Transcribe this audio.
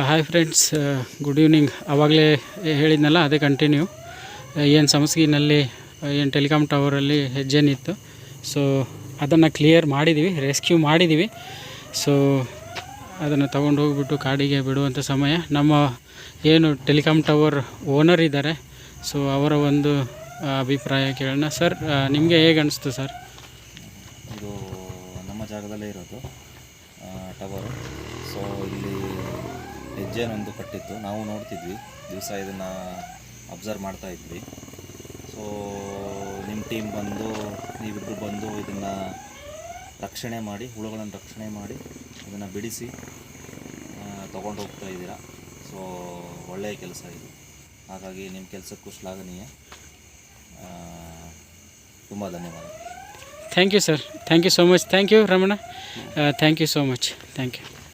Hi friends, good evening. ಆವಾಗಲೇ ಹೇಳಿದ್ನಲ್ಲ, ಅದೇ ಕಂಟಿನ್ಯೂ. ಏನು ಸಮಸ್ಗಿನಲ್ಲಿ ಏನು ಟೆಲಿಕಾಮ್ ಟವರಲ್ಲಿ ಹೆಜ್ಜೆನಿತ್ತು, ಸೊ ಅದನ್ನು ಕ್ಲಿಯರ್ ಮಾಡಿದ್ದೀವಿ, ರೆಸ್ಕ್ಯೂ ಮಾಡಿದ್ದೀವಿ. ಸೊ ಅದನ್ನು ತೊಗೊಂಡು ಹೋಗಿಬಿಟ್ಟು ಕಾಡಿಗೆ ಬಿಡುವಂಥ ಸಮಯ. ನಮ್ಮ ಏನು ಟೆಲಿಕಾಮ್ ಟವರ್ ಓನರ್ ಇದ್ದಾರೆ, ಸೊ ಅವರ ಒಂದು ಅಭಿಪ್ರಾಯ ಕೇಳೋಣ. ಸರ್, ನಿಮಗೆ ಹೇಗೆ ಅನಿಸ್ತು ಸರ್? ಇದು ನಮ್ಮ ಜಾಗದಲ್ಲೇ ಇರೋದು ಟವರು. ಸೊ ಇಲ್ಲಿ ಹೆಜ್ಜೆನೊಂದು ಕಟ್ಟಿತ್ತು, ನಾವು ನೋಡ್ತಿದ್ವಿ, ದಿವಸ ಇದನ್ನು ಅಬ್ಸರ್ವ್ ಮಾಡ್ತಾಯಿದ್ವಿ. ಸೊ ನಿಮ್ಮ ಟೀಮ್ ಬಂದು, ನೀವಿಬ್ಬರು ಬಂದು ಇದನ್ನು ರಕ್ಷಣೆ ಮಾಡಿ, ಹುಳುಗಳನ್ನು ರಕ್ಷಣೆ ಮಾಡಿ ಇದನ್ನು ಬಿಡಿಸಿ ತೊಗೊಂಡು ಹೋಗ್ತಾ ಇದ್ದೀರಾ. ಸೊ ಒಳ್ಳೆಯ ಕೆಲಸ ಇದು. ಹಾಗಾಗಿ ನಿಮ್ಮ ಕೆಲಸಕ್ಕೂ ಶ್ಲಾಘನೀಯ. ತುಂಬ ಧನ್ಯವಾದ. Thank you sir, thank you so much. Thank you Ramana, thank you so much. Thank you.